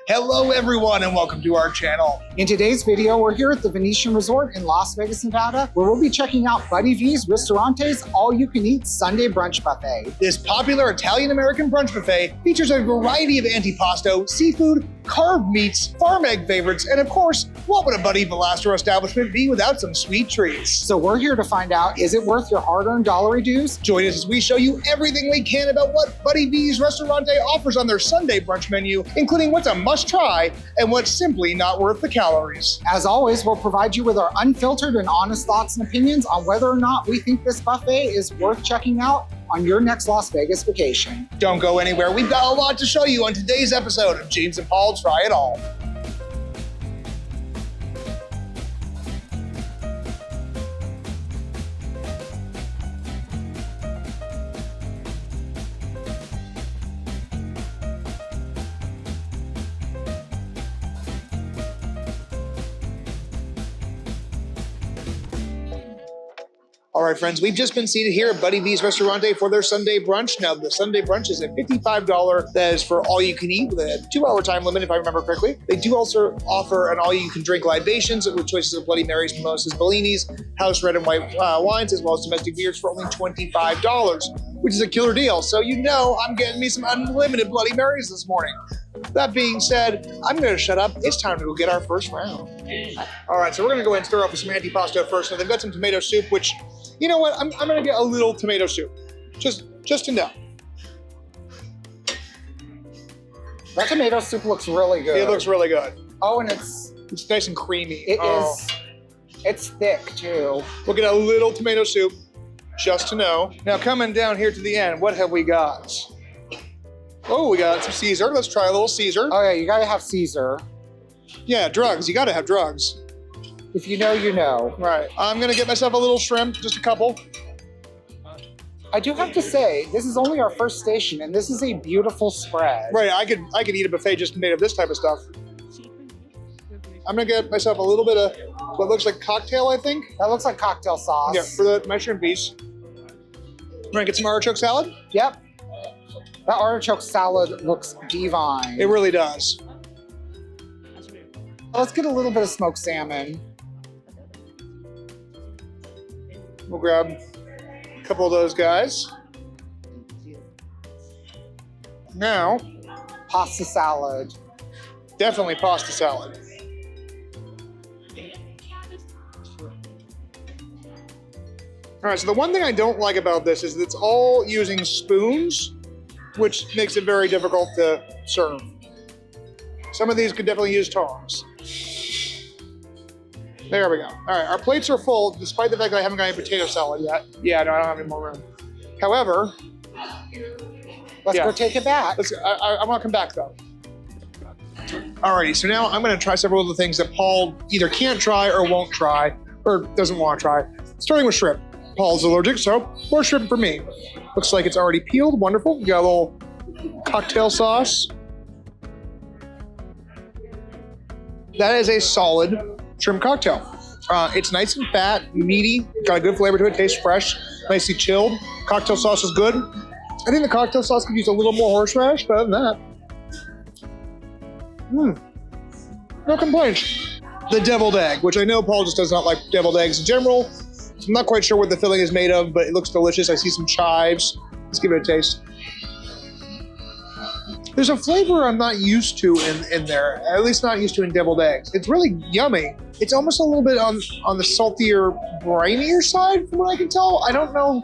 Hello everyone and welcome to our channel. In today's video, we're here at the Venetian Resort in Las Vegas, Nevada, where we'll be checking out Buddy V's Ristorante's all-you-can-eat Sunday brunch buffet. This popular Italian-American brunch buffet features a variety of antipasto, seafood, carved meats, farm egg favorites, and of course, what would a Buddy Velastro establishment be without some sweet treats? So we're here to find out, is it worth your hard-earned dollary dues? Join us as we show you everything we can about what Buddy V's Ristorante offers on their Sunday brunch menu, including what's a must-try and what's simply not worth the calories. As always, we'll provide you with our unfiltered and honest thoughts and opinions on whether or not we think this buffet is worth checking out on your next Las Vegas vacation. Don't go anywhere. We've got a lot to show you on today's episode of James and Paul Try It All. All right, friends, we've just been seated here at Buddy V's Ristorante for their Sunday brunch. Now, the Sunday brunch is a $55. That is for all you can eat with a 2-hour time limit, if I remember correctly. They do also offer an all-you-can-drink libations with choices of Bloody Marys, mimosas, bellinis, house red and white wines, as well as domestic beers for only $25, which is a killer deal. So you know I'm getting me some unlimited Bloody Marys this morning. That being said, I'm going to shut up. It's time to go get our first round. All right, so we're going to go ahead and start off with some antipasto first. Now, they've got some tomato soup, which, you know what? I'm going to get a little tomato soup, just to know. That tomato soup looks really good. It looks really good. Oh, and it's nice and creamy. It is. It's thick, too. We'll get a little tomato soup, just to know. Now, coming down here to the end, what have we got? Oh, we got some Caesar. Let's try a little Caesar. Oh, yeah, you got to have Caesar. Yeah, drugs. You got to have drugs. If you know, you know. Right. I'm going to get myself a little shrimp, just a couple. I do have to say, this is only our first station, and this is a beautiful spread. Right. I could eat a buffet just made of this type of stuff. I'm going to get myself a little bit of what looks like cocktail, I think. That looks like cocktail sauce. Yeah, for my shrimp piece. I'm going to get some artichoke salad. Yep. That artichoke salad looks divine. It really does. Let's get a little bit of smoked salmon. We'll grab a couple of those guys. Now, pasta salad. Definitely pasta salad. All right, so the one thing I don't like about this is it's all using spoons, which makes it very difficult to serve. Some of these could definitely use tongs. There we go. All right, our plates are full, despite the fact that I haven't got any potato salad yet. Yeah, no, I don't have any more room. However, let's go take it back. I want to come back though. Alrighty, so now I'm going to try several of the things that Paul either can't try or won't try, or doesn't want to try. Starting with shrimp. Paul's allergic, so more shrimp for me. Looks like it's already peeled. Wonderful. We got a little cocktail sauce. That is a solid shrimp cocktail. It's nice and fat, meaty, got a good flavor to it, tastes fresh, nicely chilled. Cocktail sauce is good. I think the cocktail sauce could use a little more horseradish, but other than that, no complaints. The deviled egg, which I know Paul just does not like deviled eggs in general. I'm not quite sure what the filling is made of, but it looks delicious. I see some chives. Let's give it a taste. There's a flavor I'm not used to in there, at least not used to in deviled eggs. It's really yummy. It's almost a little bit on the saltier, brinier side from what I can tell. I don't know.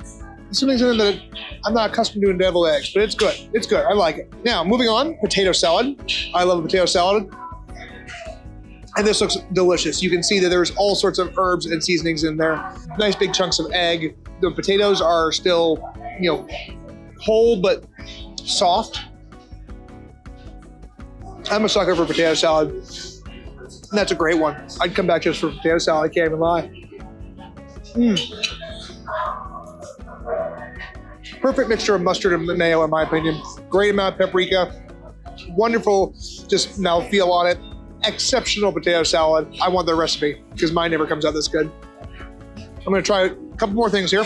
Something's in there that I'm not accustomed to in deviled eggs, but it's good. It's good. I like it. Now, moving on, potato salad. I love a potato salad. And this looks delicious. You can see that there's all sorts of herbs and seasonings in there. Nice big chunks of egg. The potatoes are still, whole but soft. I'm a sucker for potato salad. And that's a great one. I'd come back just for potato salad, I can't even lie. Perfect mixture of mustard and mayo, in my opinion. Great amount of paprika. Wonderful, just mouthfeel on it. Exceptional potato salad. I want the recipe because mine never comes out this good. I'm gonna try a couple more things here.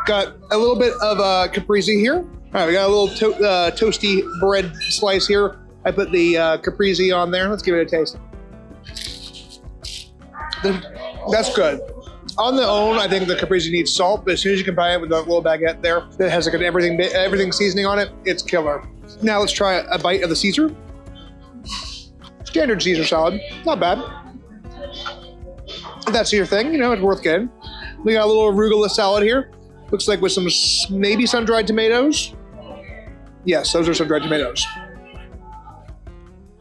Got a little bit of caprese here. All right, we got a little toasty bread slice here. I put the caprese on there. Let's give it a taste. That's good. On the own, I think the caprese needs salt, but as soon as you combine it with a little baguette there that has like an everything seasoning on it, it's killer. Now let's try a bite of the Caesar. Standard Caesar salad, not bad. If that's your thing, you know, it's worth getting. We got a little arugula salad here. Looks like with some, maybe sun-dried tomatoes. Yes, those are sun-dried tomatoes.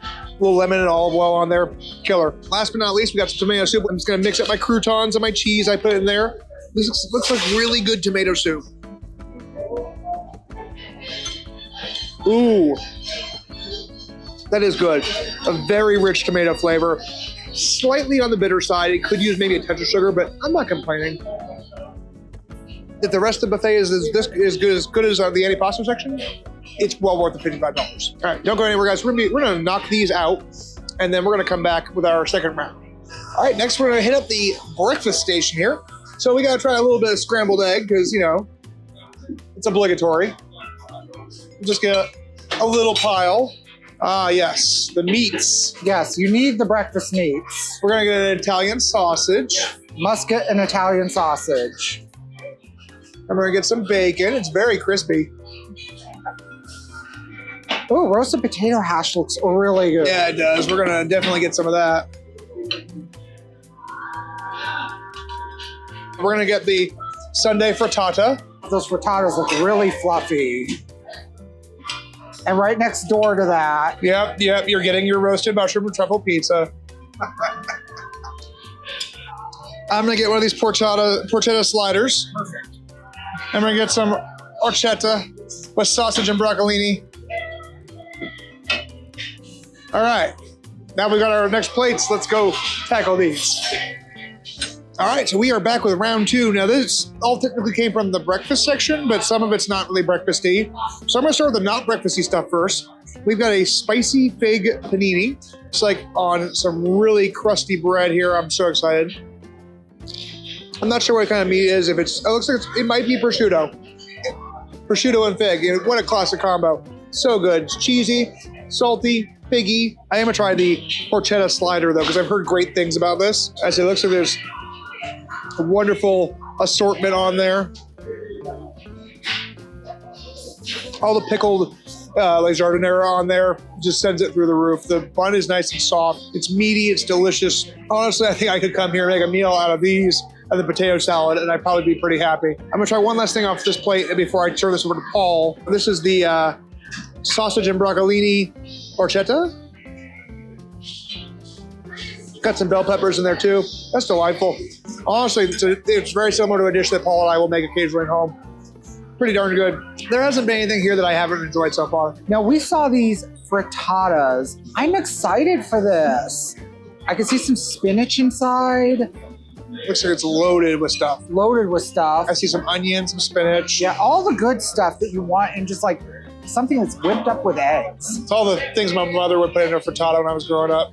A little lemon and olive oil on there, killer. Last but not least, we got some tomato soup. I'm just gonna mix up my croutons and my cheese I put in there. This looks like really good tomato soup. Ooh, that is good. A very rich tomato flavor. Slightly on the bitter side. It could use maybe a touch of sugar, but I'm not complaining. If the rest of the buffet is as good as the Antipasto section, it's well worth the $55. All right, don't go anywhere, guys. We're gonna knock these out, and then we're gonna come back with our second round. All right, next we're gonna hit up the breakfast station here. So we gotta try a little bit of scrambled egg because, you know, it's obligatory. We'll just get a little pile. Ah, yes, the meats. Yes, you need the breakfast meats. We're gonna get an Italian sausage. Must get an Italian sausage. I'm gonna get some bacon. It's very crispy. Oh, roasted potato hash looks really good. Yeah, it does. We're gonna definitely get some of that. We're gonna get the Sunday frittata. Those frittatas look really fluffy. And right next door to that. Yep, you're getting your roasted mushroom and truffle pizza. I'm gonna get one of these porchetta sliders. Perfect. I'm gonna get some orchetta with sausage and broccolini. All right, now we got our next plates. Let's go tackle these. All right, so we are back with round two. Now this all technically came from the breakfast section, but some of it's not really breakfasty. So I'm gonna start with the not breakfasty stuff first. We've got a spicy fig panini. It's like on some really crusty bread here. I'm so excited. I'm not sure what kind of meat it is. If it's, it looks like it might be prosciutto. Prosciutto and fig. What a classic combo. So good. It's cheesy, salty, figgy. I am gonna try the porchetta slider though, because I've heard great things about this. As it looks like there's a wonderful assortment on there. All the pickled La Jardinera on there just sends it through the roof. The bun is nice and soft. It's meaty, it's delicious. Honestly, I think I could come here and make a meal out of these and the potato salad, and I'd probably be pretty happy. I'm gonna try one last thing off this plate before I turn this over to Paul. This is the sausage and broccolini porchetta. Got some bell peppers in there too. That's delightful. Honestly, it's very similar to a dish that Paul and I will make occasionally at home. Pretty darn good. There hasn't been anything here that I haven't enjoyed so far. Now we saw these frittatas. I'm excited for this. I can see some spinach inside. Looks like it's loaded with stuff. Loaded with stuff. I see some onions, some spinach. Yeah, all the good stuff that you want in just like something that's whipped up with eggs. It's all the things my mother would put in her frittata when I was growing up.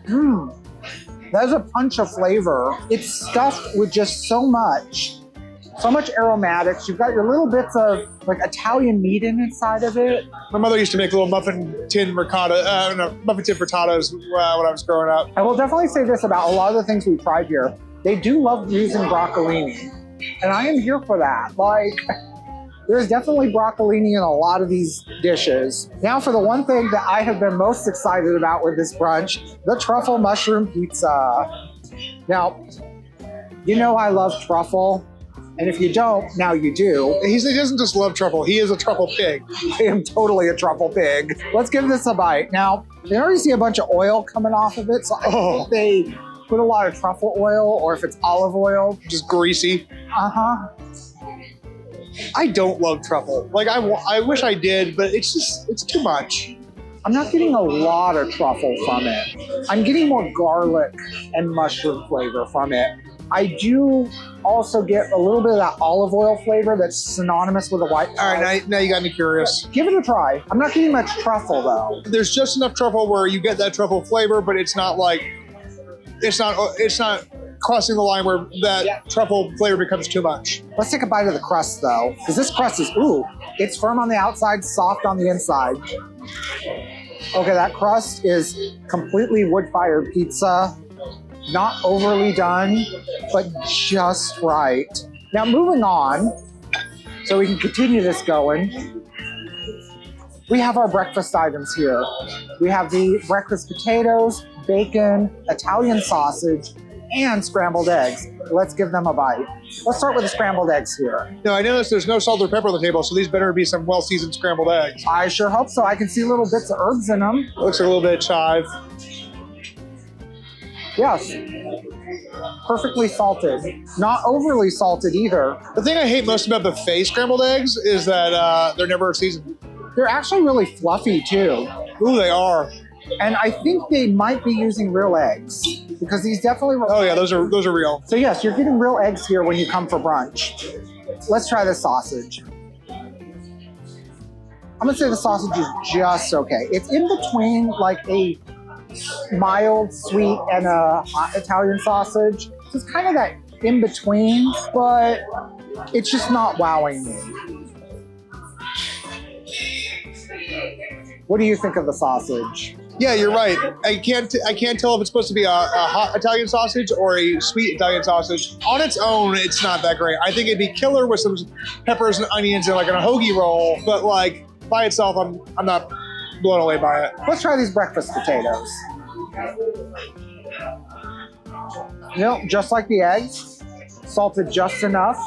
There's a punch of flavor. It's stuffed with just so much aromatics. You've got your little bits of like Italian meat inside of it. My mother used to make little muffin tin frittatas when I was growing up. I will definitely say this about a lot of the things we tried here. They do love using broccolini, and I am here for that. Like, there's definitely broccolini in a lot of these dishes. Now for the one thing that I have been most excited about with this brunch, the truffle mushroom pizza. Now, you know I love truffle, and if you don't, now you do. He doesn't just love truffle, he is a truffle pig. I am totally a truffle pig. Let's give this a bite. Now, you already see a bunch of oil coming off of it, so I think they put a lot of truffle oil, or if it's olive oil. Just greasy. Uh-huh. I don't love truffle. Like, I wish I did, but it's too much. I'm not getting a lot of truffle from it. I'm getting more garlic and mushroom flavor from it. I do also get a little bit of that olive oil flavor that's synonymous with the white sauce. All right, now you got me curious. Give it a try. I'm not getting much truffle though. There's just enough truffle where you get that truffle flavor, but it's not like, it's not crossing the line where that truffle flavor becomes too much. Let's take a bite of the crust though, because this crust is, it's firm on the outside, soft on the inside. Okay, that crust is completely wood-fired pizza. Not overly done, but just right. Now moving on, so we can continue this going. We have our breakfast items here. We have the breakfast potatoes, bacon, Italian sausage, and scrambled eggs. Let's give them a bite. Let's start with the scrambled eggs here. Now, I noticed there's no salt or pepper on the table, so these better be some well-seasoned scrambled eggs. I sure hope so. I can see little bits of herbs in them. Looks like a little bit of chive. Yes. Perfectly salted. Not overly salted either. The thing I hate most about buffet scrambled eggs is that they're never seasoned. They're actually really fluffy too. Ooh, they are. And I think they might be using real eggs because these definitely. Oh yeah, those are real. So yes, you're getting real eggs here when you come for brunch. Let's try the sausage. I'm gonna say the sausage is just okay. It's in between like a mild sweet and a hot Italian sausage. So it's kind of that in between, but it's just not wowing me. What do you think of the sausage? Yeah, you're right. I can't tell if it's supposed to be a hot Italian sausage or a sweet Italian sausage. On its own, it's not that great. I think it'd be killer with some peppers and onions and like a hoagie roll, but like by itself, I'm not blown away by it. Let's try these breakfast potatoes. You know, just like the eggs, salted just enough,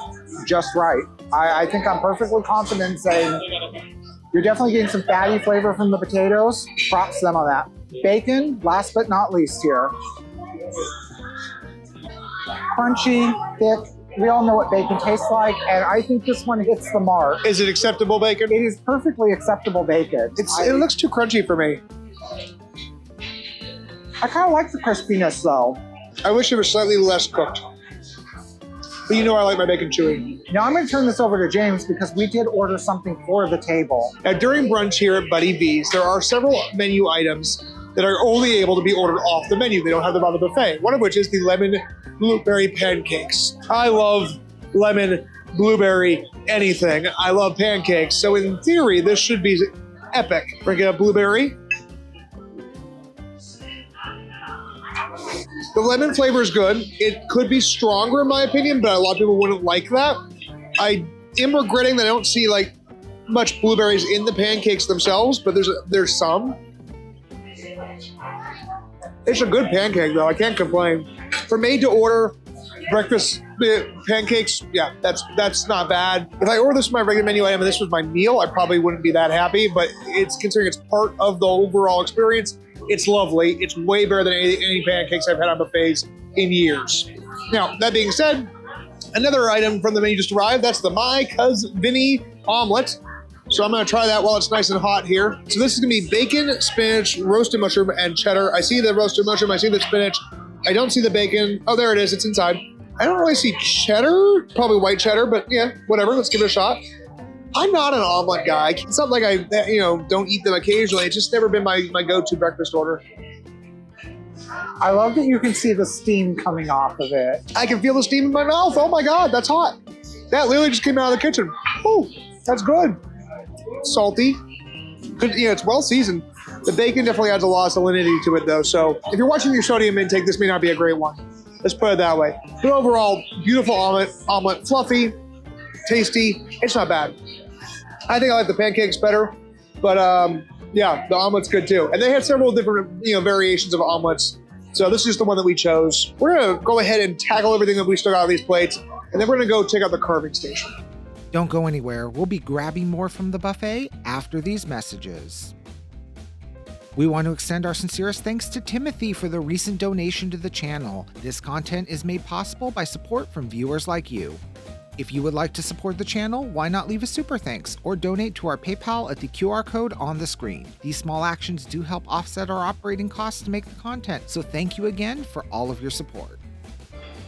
just right. I think I'm perfectly confident in saying you're definitely getting some fatty flavor from the potatoes. Props to them on that. Bacon, last but not least here. Crunchy, thick. We all know what bacon tastes like, and I think this one hits the mark. Is it acceptable bacon? It is perfectly acceptable bacon. It looks too crunchy for me. I kind of like the crispiness though. I wish it was slightly less cooked. But you know I like my bacon chewy. Now I'm going to turn this over to James because we did order something for the table. Now during brunch here at Buddy V's, there are several menu items that are only able to be ordered off the menu. They don't have them on the buffet. One of which is the lemon blueberry pancakes. I love lemon, blueberry, anything. I love pancakes. So in theory, this should be epic. Bring up blueberry. The lemon flavor is good. It could be stronger in my opinion, but a lot of people wouldn't like that. I am regretting that I don't see like much blueberries in the pancakes themselves, but there's some. It's a good pancake though, I can't complain. For made to order breakfast pancakes, yeah, that's not bad. If I order this for my regular menu item and this was my meal, I probably wouldn't be that happy, but it's considering it's part of the overall experience. It's lovely. It's way better than any pancakes I've had on buffets in years. Now, that being said, another item from the menu just arrived. That's the My Cuz Vinny omelet. So I'm going to try that while it's nice and hot here. So this is going to be bacon, spinach, roasted mushroom, and cheddar. I see the roasted mushroom. I see the spinach. I don't see the bacon. Oh, there it is. It's inside. I don't really see cheddar. Probably white cheddar, but yeah, whatever. Let's give it a shot. I'm not an omelet guy. It's not like I, don't eat them occasionally. It's just never been my go-to breakfast order. I love that you can see the steam coming off of it. I can feel the steam in my mouth. Oh my God, that's hot. That literally just came out of the kitchen. Oh, that's good. Salty. Good, it's well seasoned. The bacon definitely adds a lot of salinity to it though. So if you're watching your sodium intake, this may not be a great one. Let's put it that way. But overall, beautiful omelet, fluffy, tasty. It's not bad. I think I like the pancakes better, but yeah, the omelet's good too. And they had several different variations of omelets. So this is the one that we chose. We're gonna go ahead and tackle everything that we still got on these plates, and then we're gonna go check out the carving station. Don't go anywhere. We'll be grabbing more from the buffet after these messages. We want to extend our sincerest thanks to Timothy for the recent donation to the channel. This content is made possible by support from viewers like you. If you would like to support the channel, why not leave a super thanks or donate to our PayPal at the QR code on the screen. These small actions do help offset our operating costs to make the content, so thank you again for all of your support.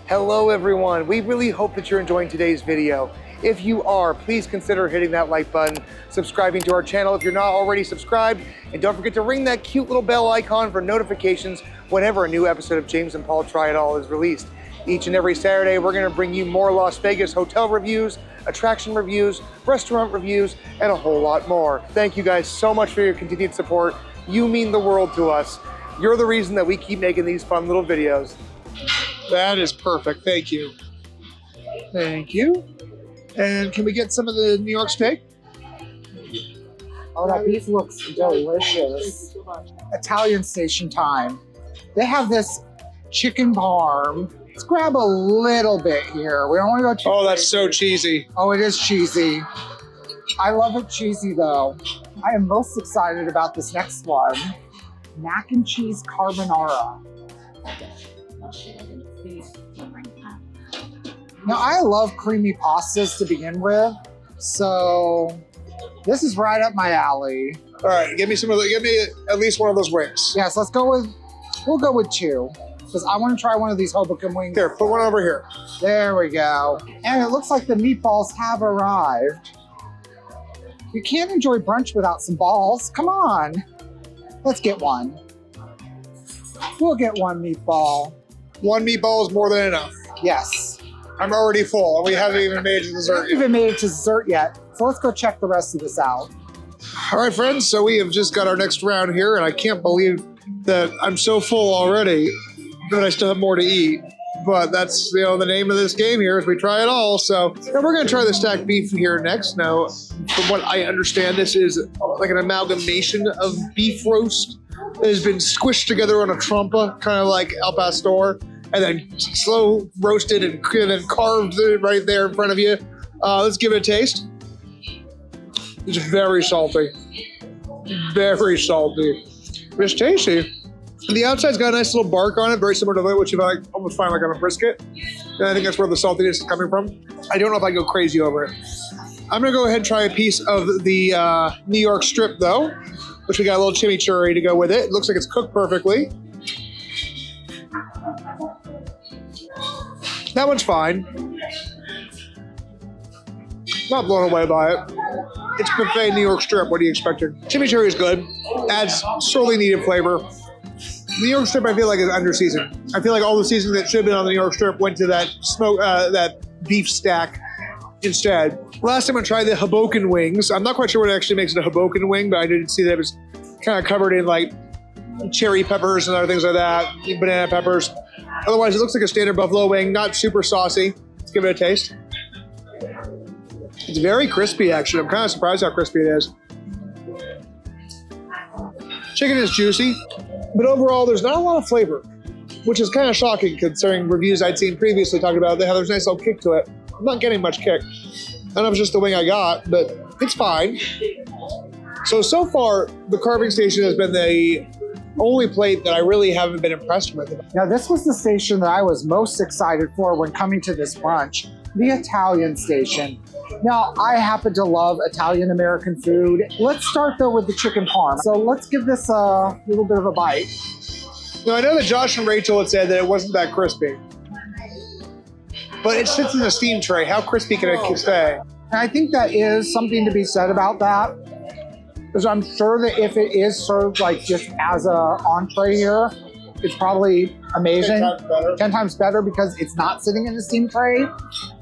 Hello everyone, we really hope that you're enjoying today's video. If you are, please consider hitting that like button, subscribing to our channel if you're not already subscribed, and don't forget to ring that cute little bell icon for notifications whenever a new episode of James and Paul Try It All is released. Each and every Saturday, we're gonna bring you more Las Vegas hotel reviews, attraction reviews, restaurant reviews, and a whole lot more. Thank you guys so much for your continued support. You mean the world to us. You're the reason that we keep making these fun little videos. That is perfect. Thank you. Thank you. And can we get some of the New York steak? Oh, that beef looks delicious. Italian station time. They have this chicken parm. Let's grab a little bit here. We don't want to go too Oh, that's crazy. so cheesy. Oh, it is cheesy. I love it cheesy though. I am most excited about this next one. Mac and cheese carbonara. Now, I love creamy pastas to begin with, so this is right up my alley. All right, give me at least one of those wings. Yes, we'll go with 2, because I want to try one of these Hoboken wings. Here, put one over here. There we go. And it looks like the meatballs have arrived. You can't enjoy brunch without some balls. Come on. Let's get one. We'll get one meatball. One meatball is more than enough. Yes. I'm already full, and we haven't even made it to We dessert haven't yet. even made it to dessert yet. So let's go check the rest of this out. All right, friends, so we have just got our next round here, and I can't believe that I'm so full already, but I still have more to eat. But that's, the name of this game here is we try it all. So now we're going to try the stacked beef here next. Now, from what I understand, this is like an amalgamation of beef roast that has been squished together on a trompa, kind of like al pastor, and then slow roasted and then carved right there in front of you. Let's give it a taste. It's very salty. Very salty. It's tasty. The outside's got a nice little bark on it, very similar to what you almost find like on a brisket. And I think that's where the saltiness is coming from. I don't know if I go crazy over it. I'm gonna go ahead and try a piece of the New York strip though, which we got a little chimichurri to go with it. It looks like it's cooked perfectly. That one's fine. Not blown away by it. It's buffet New York strip. What are you expecting? Chimichurri is good. Adds sorely needed flavor. The New York strip, I feel like, is under-seasoned. I feel like all the seasoning that should have been on the New York strip went to that that beef stack instead. Last time I tried the Hoboken wings. I'm not quite sure what actually makes it a Hoboken wing, but I did see that it was kind of covered in like cherry peppers and other things like that, banana peppers. Otherwise, it looks like a standard buffalo wing, not super saucy. Let's give it a taste. It's very crispy, actually. I'm kind of surprised how crispy it is. Chicken is juicy, but overall, there's not a lot of flavor, which is kind of shocking considering reviews I'd seen previously talking about how there's a nice little kick to it. I'm not getting much kick. I don't know if it's just the wing I got, but it's fine. So far, the carving station has been the only plate that I really haven't been impressed with. Now, this was the station that I was most excited for when coming to this brunch, the Italian station. Now, I happen to love Italian-American food. Let's start, though, with the chicken parm. So let's give this a little bit of a bite. Now, I know that Josh and Rachel had said that it wasn't that crispy, but it sits in a steam tray. How crispy can it stay? And I think that is something to be said about that, because I'm sure that if it is served like just as a entree here, it's probably amazing. 10 times better. 10 times better because it's not sitting in the steam tray.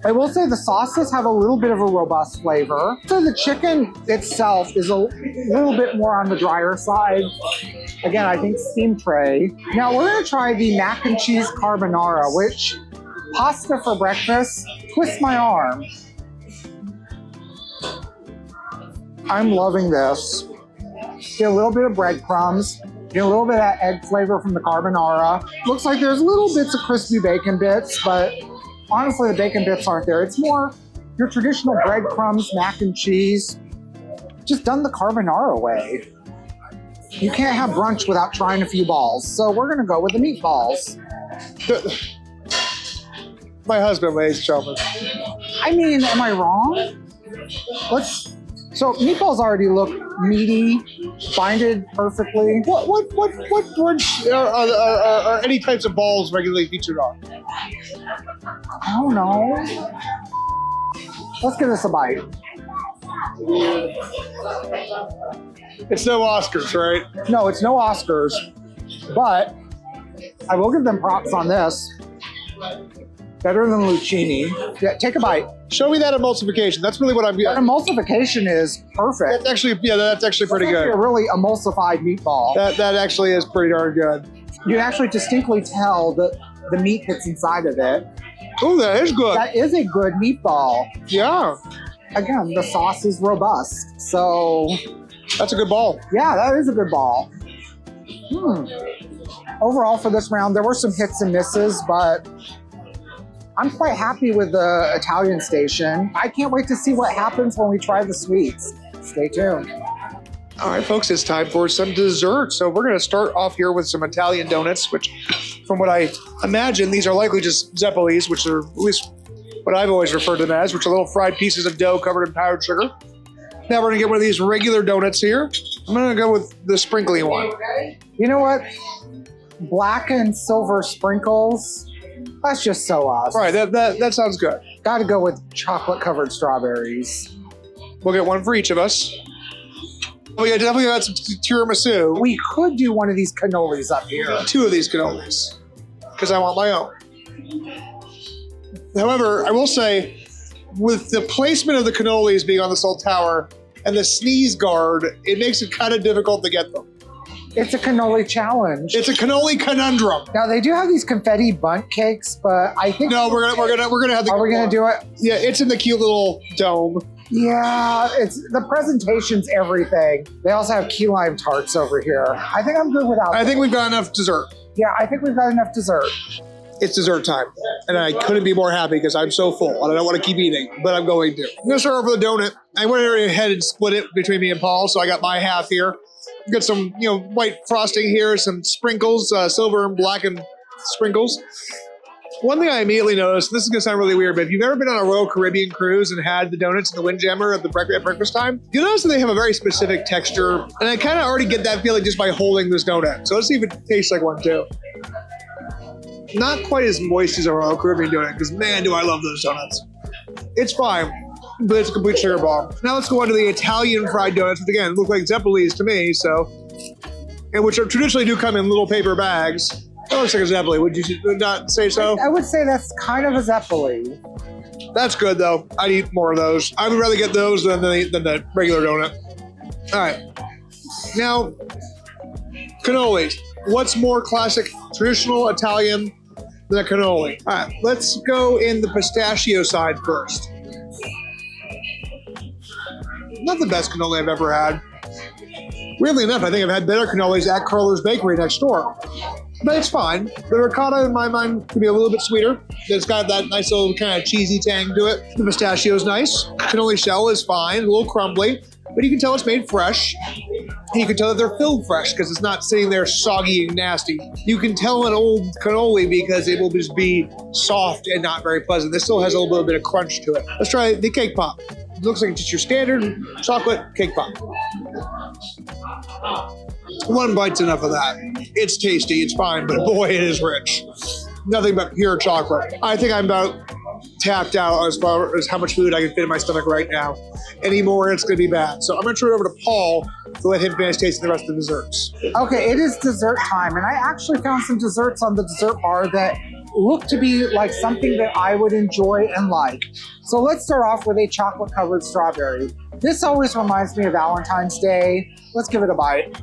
I will say the sauces have a little bit of a robust flavor. So the chicken itself is a little bit more on the drier side. Again, I think steam tray. Now we're gonna try the mac and cheese carbonara, which pasta for breakfast, twist my arm. I'm loving this. Get a little bit of breadcrumbs. Get a little bit of that egg flavor from the carbonara. Looks like there's little bits of crispy bacon bits, but honestly, the bacon bits aren't there. It's more your traditional breadcrumbs, mac and cheese, just done the carbonara way. You can't have brunch without trying a few balls, so we're gonna go with the meatballs. My husband, ladies and gentlemen. I mean, am I wrong? So meatballs already look meaty, binded perfectly. What brunch are any types of balls regularly featured on? I don't know. Let's give this a bite. It's no Oscars, right? No, it's no Oscars, but I will give them props on this. Better than Lucchini. Yeah, take a bite. Show me that emulsification. That's really what I'm That getting. emulsification is perfect. That's actually pretty It's good. actually a really emulsified meatball. That actually is pretty darn good. You actually distinctly tell the meat that's inside of it. Oh, that is good. That is a good meatball. Yeah, Again, the sauce is robust. So, that's a good ball. yeah, that is a good ball. Overall for this round, there were some hits and misses, but I'm quite happy with the Italian station. I can't wait to see what happens when we try the sweets. Stay tuned. All right, folks, it's time for some dessert. So we're going to start off here with some Italian donuts, which, from what I imagine, these are likely just zeppelis, which are at least what I've always referred to them as, which are little fried pieces of dough covered in powdered sugar. Now we're going to get one of these regular donuts here. I'm going to go with the sprinkly one. You know what? Black and silver sprinkles. That's just so us. All right, that sounds good. Gotta go with chocolate covered strawberries. We'll get one for each of us. Oh yeah, definitely got some tiramisu. We could do one of these cannolis up here. 2 of these cannolis, because I want my own. However, I will say, with the placement of the cannolis being on the Salt Tower and the sneeze guard, it makes it kind of difficult to get them. It's a cannoli challenge. It's a cannoli conundrum. Now they do have these confetti bundt cakes, but I think No, we're gonna have the. Are we gonna do it? Yeah, it's in the cute little dome. Yeah, it's the presentation's everything. They also have key lime tarts over here. I think I'm good without. I think we've got enough dessert. Yeah, I think we've got enough dessert. It's dessert time, and I couldn't be more happy because I'm so full and I don't want to keep eating, but I'm going to. I'm gonna start off with a donut. I went ahead and split it between me and Paul, so I got my half here. Got some, white frosting here, some sprinkles, silver and black and sprinkles. One thing I immediately noticed, this is gonna sound really weird, but if you've ever been on a Royal Caribbean cruise and had the donuts in the Windjammer at breakfast time, you notice that they have a very specific texture, and I kind of already get that feeling just by holding this donut. So let's see if it tastes like one too. Not quite as moist as a Royal Caribbean donut, because man, do I love those donuts. It's fine, but it's a complete sugar bomb. Now let's go on to the Italian fried donuts, which again look like zeppelis to me, and which traditionally do come in little paper bags. That looks like a zeppeli. Would you not say so? I would say that's kind of a zeppeli. That's good though. I'd eat more of those. I would rather get those than the regular donut. All right. Now, cannolis. What's more classic, traditional Italian than a cannoli? All right. Let's go in the pistachio side first. Not the best cannoli I've ever had. Weirdly enough, I think I've had better cannolis at Curler's Bakery next door. But it's fine. The ricotta, in my mind, could be a little bit sweeter. It's got that nice little kind of cheesy tang to it. The pistachio is nice. Cannoli shell is fine, a little crumbly, but you can tell it's made fresh. And you can tell that they're filled fresh because it's not sitting there soggy and nasty. You can tell an old cannoli because it will just be soft and not very pleasant. This still has a little bit of crunch to it. Let's try the cake pop. It looks like just your standard chocolate cake pop. One bite's enough of that. It's tasty, it's fine, but boy, it is rich. Nothing but pure chocolate. I think I'm about tapped out as far as how much food I can fit in my stomach right now. Any more, it's gonna be bad. So I'm gonna turn it over to Paul to let him finish tasting the rest of the desserts. Okay, it is dessert time, and I actually found some desserts on the dessert bar that look to be like something that I would enjoy and like. So let's start off with a chocolate covered strawberry. This always reminds me of Valentine's Day. Let's give it a bite.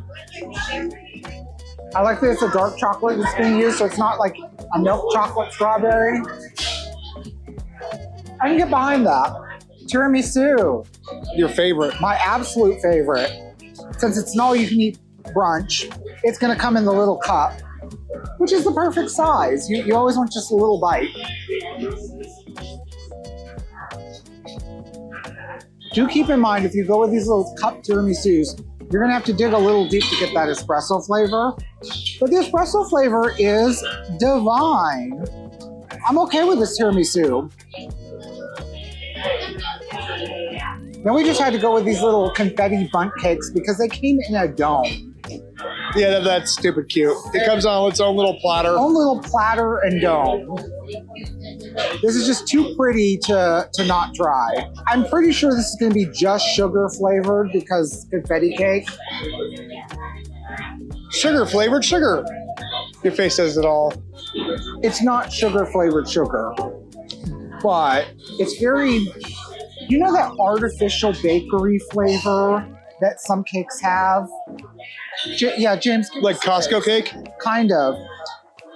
I like that it's a dark chocolate that's being used, so it's not like a milk chocolate strawberry. I can get behind that. Tiramisu, Your favorite. my absolute favorite. Since it's an all-you-can-eat brunch, it's gonna come in the little cup, which is the perfect size. You always want just a little bite. Do keep in mind, if you go with these little cup tiramisus, you're gonna have to dig a little deep to get that espresso flavor. But the espresso flavor is divine. I'm okay with this tiramisu. Then we just had to go with these little confetti bundt cakes because they came in a dome. Yeah, that's stupid cute. It comes on its own little platter. Own little platter and dome. This is just too pretty to not try. I'm pretty sure this is going to be just sugar flavored because confetti cake. Sugar flavored sugar. Your face says it all. It's not sugar flavored sugar. but it's very, you know, that artificial bakery flavor that some cakes have? Yeah, James. Like Costco cake? Kind of.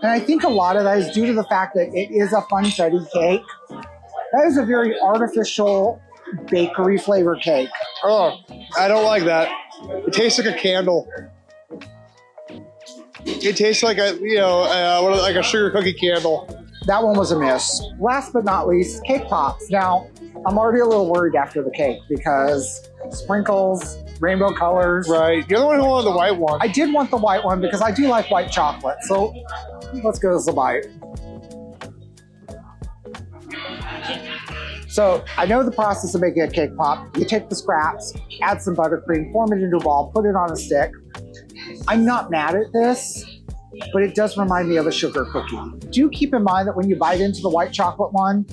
And I think a lot of that is due to the fact that it is a funfetti cake. That is a very artificial bakery flavor cake. Oh, I don't like that. It tastes like a candle. It tastes like a, like a sugar cookie candle. That one was a miss. Last but not least, cake pops. Now, I'm already a little worried after the cake because sprinkles, rainbow colors. Right. You're the one who wanted the white one. I did want the white one because I do like white chocolate. So let's give this a bite. So I know the process of making a cake pop. You take the scraps, add some buttercream, form it into a ball, put it on a stick. I'm not mad at this, but it does remind me of a sugar cookie. Do keep in mind that when you bite into the white chocolate one,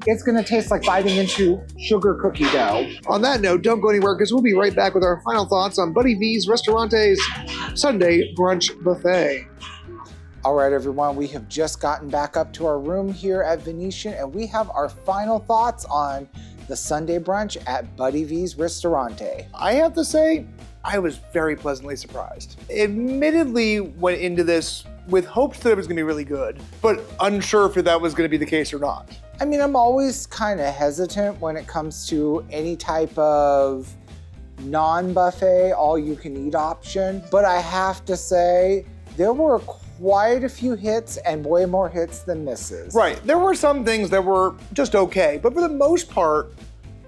it's gonna taste like biting into sugar cookie dough. On that note, don't go anywhere because we'll be right back with our final thoughts on Buddy V's Restaurante's Sunday Brunch Buffet. All right, everyone, we have just gotten back up to our room here at Venetian, and we have our final thoughts on the Sunday brunch at Buddy V's Ristorante. I have to say, I was very pleasantly surprised. Admittedly, went into this with hopes that it was going to be really good, but unsure if that was going to be the case or not. I mean, I'm always kind of hesitant when it comes to any type of non-buffet, all-you-can-eat option, but I have to say, there were quite a few hits and way more hits than misses. Right, there were some things that were just okay, but for the most part,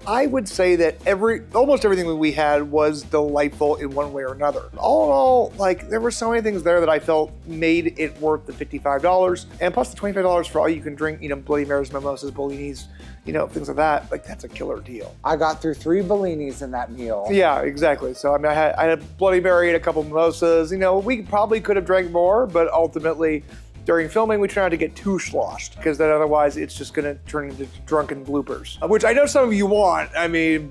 I would say that almost everything that we had was delightful in one way or another. All in all, like, there were so many things there that I felt made it worth the $55, and plus the $25 for all you can drink, Bloody Marys, mimosas, bellinis, things like that. Like, that's a killer deal. I got through 3 bellinis in that meal. Yeah, exactly. So, I mean, I had a Bloody Mary and a couple mimosas. We probably could have drank more, but ultimately, during filming, we try not to get too sloshed because then otherwise it's just gonna turn into drunken bloopers, which I know some of you want,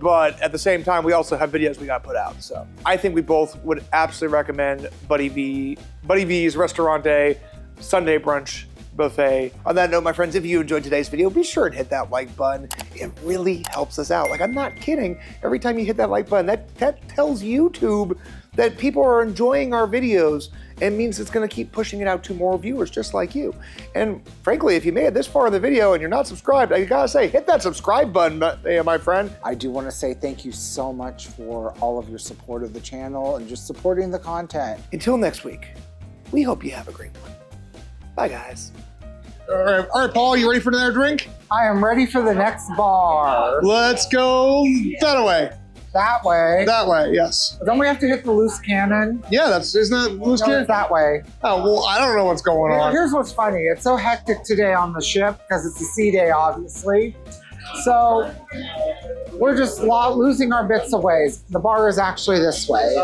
but at the same time, we also have videos we gotta put out. So I think we both would absolutely recommend Buddy V's Restaurante Sunday Brunch Buffet. On that note, my friends, if you enjoyed today's video, be sure and hit that like button. It really helps us out. Like, I'm not kidding. Every time you hit that like button, that tells YouTube that people are enjoying our videos and means it's gonna keep pushing it out to more viewers just like you. And frankly, if you made it this far in the video and you're not subscribed, I gotta say, hit that subscribe button, my friend. I do wanna say thank you so much for all of your support of the channel and just supporting the content. Until next week, we hope you have a great one. Bye, guys. All right, Paul, you ready for another drink? I am ready for the next bar. Let's go that way. That way. That way, yes. Don't we have to hit the loose cannon? Yeah, isn't that loose cannon? It's that way. Oh, well, I don't know what's going on. Here's what's funny. It's so hectic today on the ship because it's a sea day, obviously. So we're just losing our bits of ways. The bar is actually this way.